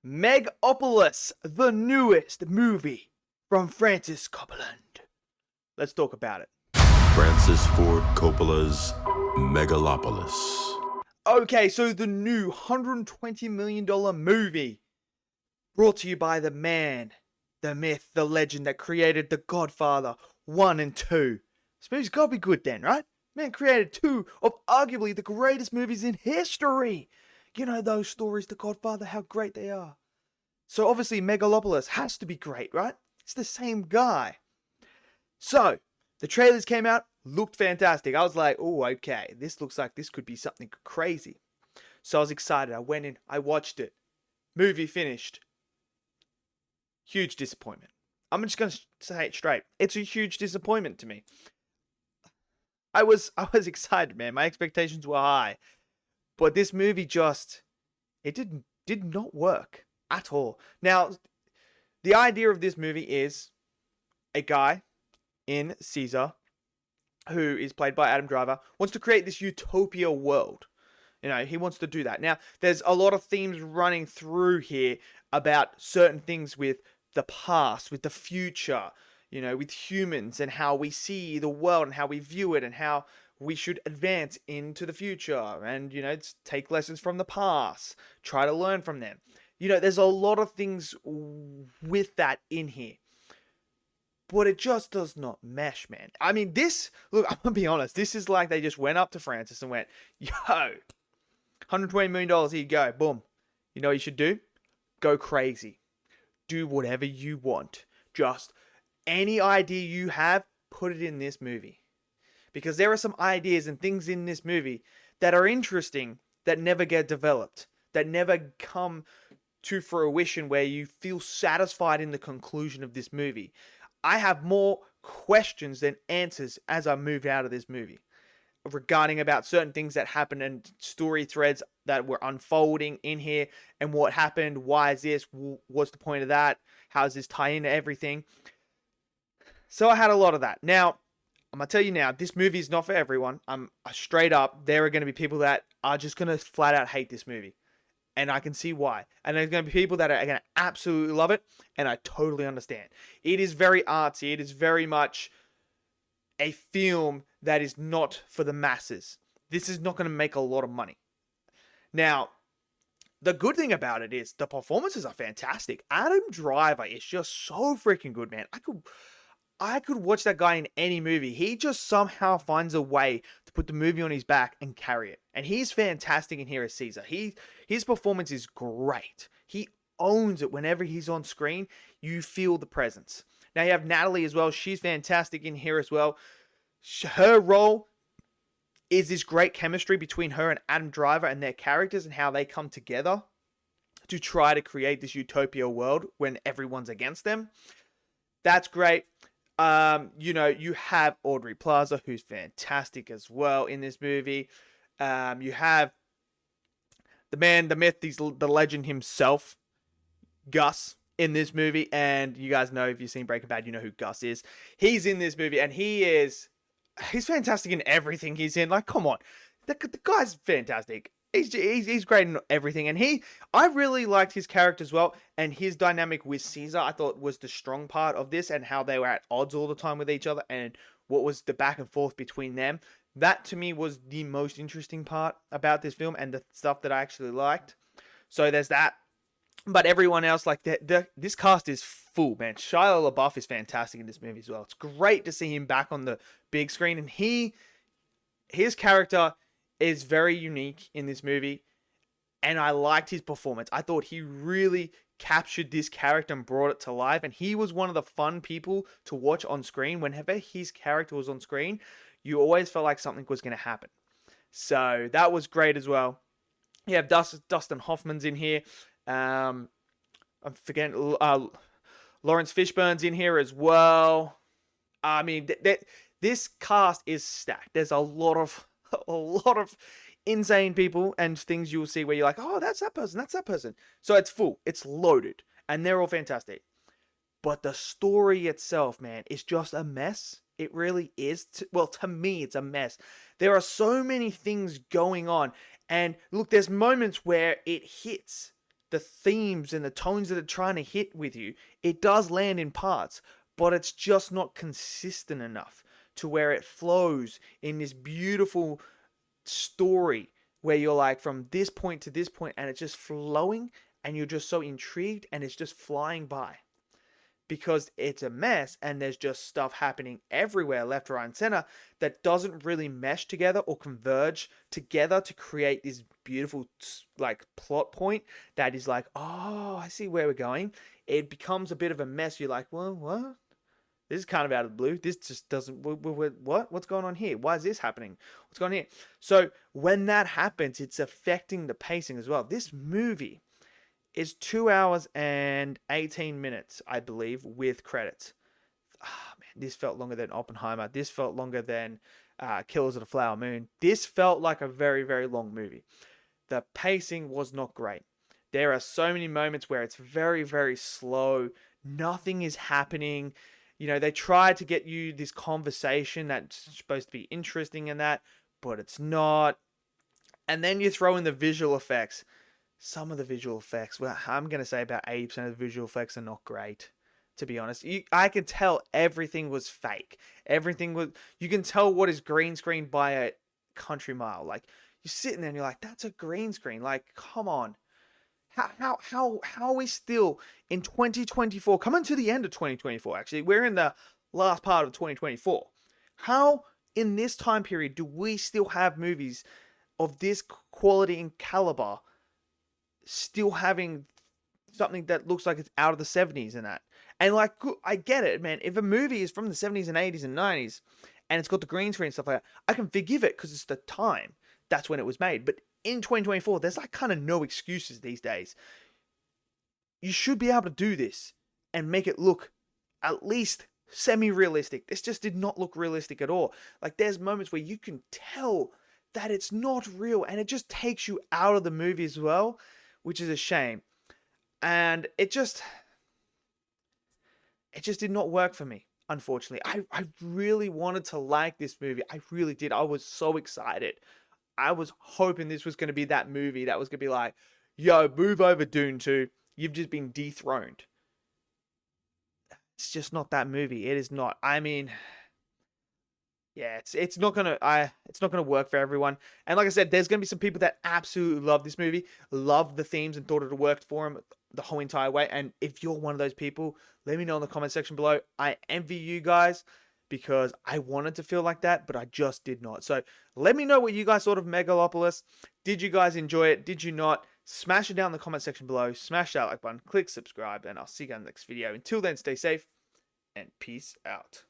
Megalopolis, the newest movie from Francis Coppoland. Let's talk about it. Francis Ford Coppola's Megalopolis. Okay, so the new $120 million movie brought to you by the man, the myth, the legend that created The Godfather 1 and 2. This movie's gotta be good then, right? Man created two of arguably the greatest movies in history. You know those stories, The Godfather, how great they are. So obviously Megalopolis has to be great, right? It's the same guy. So, the trailers came out, looked fantastic. I was like, oh, okay, this looks like this could be something crazy. So I was excited. I went in, I watched it. Movie finished. Huge disappointment. I'm just going to say it straight. It's a huge disappointment to me. I was excited, man. My expectations were high. But this movie did not work at all. Now, the idea of this movie is a guy in Cesar, who is played by Adam Driver, wants to create this utopia world. You know, he wants to do that. Now, there's a lot of themes running through here about certain things with the past, with the future, you know, with humans and how we see the world and how we view it and how we should advance into the future and, you know, take lessons from the past, try to learn from them. You know, there's a lot of things with that in here. But it just does not mesh, man. I mean, look, I'm going to be honest. This is like they just went up to Francis and went, yo, $120 million, here you go. Boom. You know what you should do? Go crazy. Do whatever you want. Just any idea you have, put it in this movie. Because there are some ideas and things in this movie that are interesting that never get developed. That never come to fruition where you feel satisfied in the conclusion of this movie. I have more questions than answers as I move out of this movie regarding about certain things that happened and story threads that were unfolding in here and what happened, why is this, what's the point of that, how does this tie into everything. So I had a lot of that. Now, I'm going to tell you now, this movie is not for everyone. I'm straight up, there are going to be people that are just going to flat out hate this movie. And I can see why. And there's going to be people that are going to absolutely love it. And I totally understand. It is very artsy. It is very much a film that is not for the masses. This is not going to make a lot of money. Now, the good thing about it is the performances are fantastic. Adam Driver is just so freaking good, man. I could watch that guy in any movie. He just somehow finds a way to put the movie on his back and carry it. And he's fantastic in here as Cesar. His performance is great. He owns it whenever he's on screen. You feel the presence. Now you have Natalie as well. She's fantastic in here as well. Her role is this great chemistry between her and Adam Driver and their characters and how they come together to try to create this utopia world when everyone's against them. That's great. You know, you have Aubrey Plaza, who's fantastic as well in this movie. You have the man, the myth, the legend himself, Gus, in this movie. And you guys know, if you've seen Breaking Bad, you know who Gus is. He's in this movie, and he's fantastic in everything he's in. Like, come on. The guy's fantastic. He's great in everything. And I really liked his character as well. And his dynamic with Cesar, I thought was the strong part of this, and how they were at odds all the time with each other and what was the back and forth between them. That to me was the most interesting part about this film and the stuff that I actually liked. So there's that. But everyone else, like this cast is full, man. Shia LaBeouf is fantastic in this movie as well. It's great to see him back on the big screen. And his character is very unique in this movie, and I liked his performance. I thought he really captured this character and brought it to life, and he was one of the fun people to watch on screen. Whenever his character was on screen, you always felt like something was going to happen. So that was great as well. You have Dustin Hoffman's in here. I'm forgetting Lawrence Fishburne's in here as well. I mean, this cast is stacked. There's a lot of insane people and things you'll see where you're like, oh, that's that person. So it's full. It's loaded. And they're all fantastic. But the story itself, man, is just a mess. It really is. To me, it's a mess. There are so many things going on. And look, there's moments where it hits. the themes and the tones that are trying to hit with you, it does land in parts, but it's just not consistent enough to where it flows in this beautiful story where you're like from this point to this point and it's just flowing and you're just so intrigued and it's just flying by. Because it's a mess and there's just stuff happening everywhere, left, right, and center, that doesn't really mesh together or converge together to create this beautiful like plot point that is like, oh, I see where we're going. It becomes a bit of a mess. You're like, well, what? This is kind of out of the blue. This just doesn't, what? What's going on here? Why is this happening? What's going on here? So when that happens, it's affecting the pacing as well. This movie is 2 hours and 18 minutes, I believe, with credits. Ah, man, this felt longer than Oppenheimer. This felt longer than Killers of the Flower Moon. This felt like a very, very long movie. The pacing was not great. There are so many moments where it's very, very slow. Nothing is happening. You know, they try to get you this conversation that's supposed to be interesting in that, but it's not. And then you throw in the visual effects. Some of the visual effects, well, I'm going to say about 80% of the visual effects are not great, to be honest. I could tell everything was fake. Everything was, you can tell what is green screen by a country mile. Like, you're sitting there and you're like, that's a green screen. Like, come on. How are we still in 2024, coming to the end of 2024, actually, we're in the last part of 2024. How in this time period do we still have movies of this quality and caliber still having something that looks like it's out of the 70s and that? And like, I get it, man. If a movie is from the 70s and 80s and 90s and it's got the green screen and stuff like that, I can forgive it because it's the time. That's when it was made. But in 2024, there's like kind of no excuses these days. You should be able to do this and make it look at least semi-realistic. This just did not look realistic at all. Like, there's moments where you can tell that it's not real and it just takes you out of the movie as well, which is a shame. And it just did not work for me, unfortunately. I really wanted to like this movie. I really did. I was so excited. I was hoping this was going to be that movie that was going to be like, yo, move over, Dune 2. You've just been dethroned. It's just not that movie. It is not. I mean, yeah, it's not gonna work for everyone. And like I said, there's gonna be some people that absolutely love this movie, loved the themes, and thought it worked for them the whole entire way. And if you're one of those people, let me know in the comment section below. I envy you guys because I wanted to feel like that, but I just did not. So let me know what you guys thought of Megalopolis. Did you guys enjoy it? Did you not? Smash it down in the comment section below. Smash that like button. Click subscribe, and I'll see you guys in the next video. Until then, stay safe and peace out.